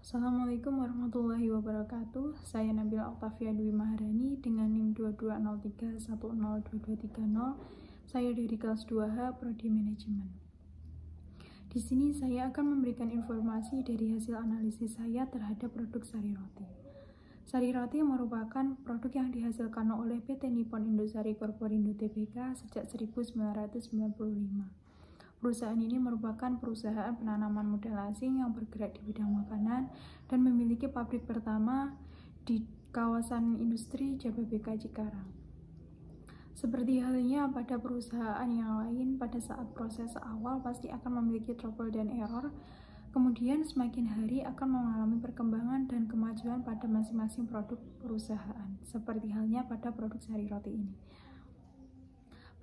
Assalamualaikum warahmatullahi wabarakatuh. Saya Nabila Oktavia Dwi Maharani dengan NIM 2203102230. Saya dari kelas 2H Prodi Manajemen. Di sini saya akan memberikan informasi dari hasil analisis saya terhadap produk sari roti. Sari roti merupakan produk yang dihasilkan oleh PT Nippon Indosari Corporindo Tbk sejak 1995. Perusahaan ini merupakan perusahaan penanaman modal asing yang bergerak di bidang makanan dan memiliki pabrik pertama di kawasan industri Jababeka Cikarang. Seperti halnya pada perusahaan yang lain, pada saat proses awal pasti akan memiliki trouble dan error, kemudian semakin hari akan mengalami perkembangan dan kemajuan pada masing-masing produk perusahaan, seperti halnya pada produk sari roti ini.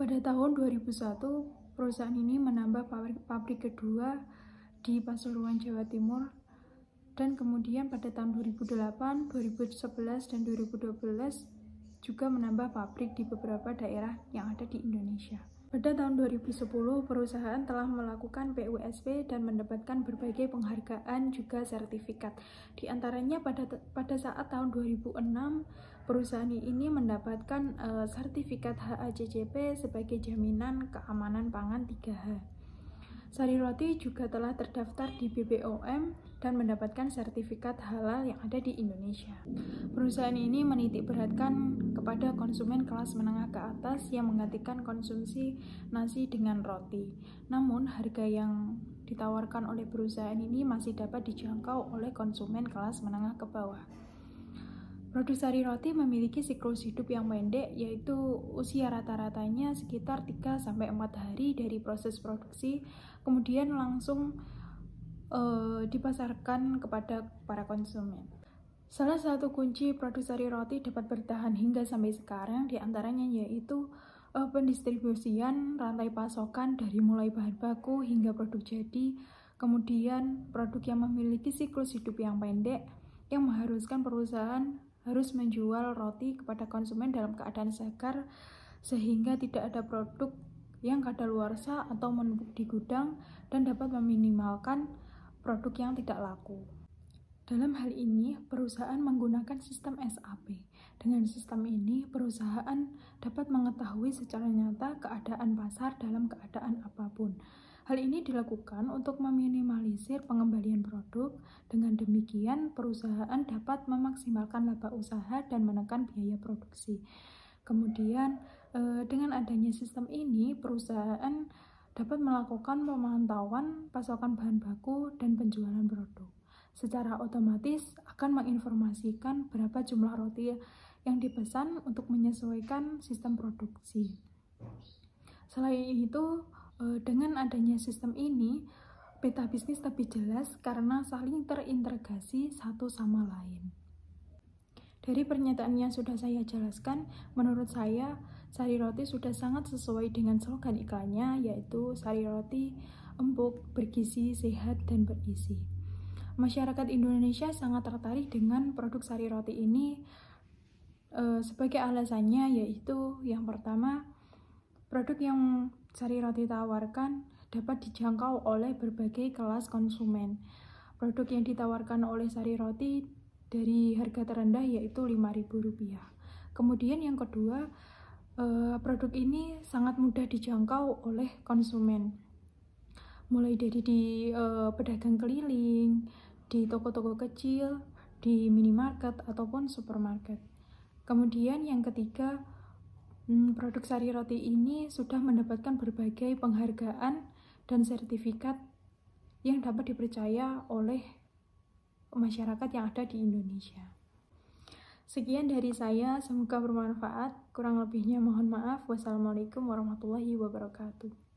Pada tahun 2001, perusahaan ini menambah pabrik kedua di Pasuruan, Jawa Timur, dan kemudian pada tahun 2008, 2011, dan 2012 juga menambah pabrik di beberapa daerah yang ada di Indonesia. Pada tahun 2010, perusahaan telah melakukan PUSP dan mendapatkan berbagai penghargaan juga sertifikat. Di antaranya pada saat tahun 2006, perusahaan ini mendapatkan sertifikat HACCP sebagai jaminan keamanan pangan 3H. Sari roti juga telah terdaftar di BPOM dan mendapatkan sertifikat halal yang ada di Indonesia. Perusahaan ini menitikberatkan kepada konsumen kelas menengah ke atas yang menggantikan konsumsi nasi dengan roti. Namun, harga yang ditawarkan oleh perusahaan ini masih dapat dijangkau oleh konsumen kelas menengah ke bawah. Produk sari roti memiliki siklus hidup yang pendek, yaitu usia rata-ratanya sekitar 3-4 hari dari proses produksi, kemudian langsung dipasarkan kepada para konsumen. Salah satu kunci produk sari roti dapat bertahan hingga sampai sekarang diantaranya yaitu pendistribusian rantai pasokan dari mulai bahan baku hingga produk jadi, kemudian produk yang memiliki siklus hidup yang pendek yang mengharuskan perusahaan harus menjual roti kepada konsumen dalam keadaan segar sehingga tidak ada produk yang kadaluarsa atau menumpuk di gudang dan dapat meminimalkan produk yang tidak laku. Dalam hal ini, perusahaan menggunakan sistem SAP. Dengan sistem ini, perusahaan dapat mengetahui secara nyata keadaan pasar dalam keadaan apapun. Hal ini dilakukan untuk meminimalisir pengembalian produk. Dengan demikian, perusahaan dapat memaksimalkan laba usaha dan menekan biaya produksi. Kemudian, dengan adanya sistem ini, perusahaan dapat melakukan pemantauan pasokan bahan baku dan penjualan produk. Secara otomatis akan menginformasikan berapa jumlah roti yang dipesan untuk menyesuaikan sistem produksi. Selain itu, dengan adanya sistem ini, peta bisnis lebih jelas karena saling terintegrasi satu sama lain. Dari pernyataan yang sudah saya jelaskan, menurut saya, sari roti sudah sangat sesuai dengan slogan iklannya, yaitu sari roti empuk, bergizi, sehat, dan berisi. Masyarakat Indonesia sangat tertarik dengan produk sari roti ini sebagai alasannya yaitu yang pertama, produk yang sari roti tawarkan dapat dijangkau oleh berbagai kelas konsumen. Produk yang ditawarkan oleh sari roti dari harga terendah yaitu Rp5.000. Kemudian yang kedua, produk ini sangat mudah dijangkau oleh konsumen. Mulai dari di pedagang keliling, di toko-toko kecil, di minimarket ataupun supermarket. Kemudian yang ketiga, produk sari roti ini sudah mendapatkan berbagai penghargaan dan sertifikat yang dapat dipercaya oleh masyarakat yang ada di Indonesia. Sekian dari saya, semoga bermanfaat. Kurang lebihnya mohon maaf. Wassalamualaikum warahmatullahi wabarakatuh.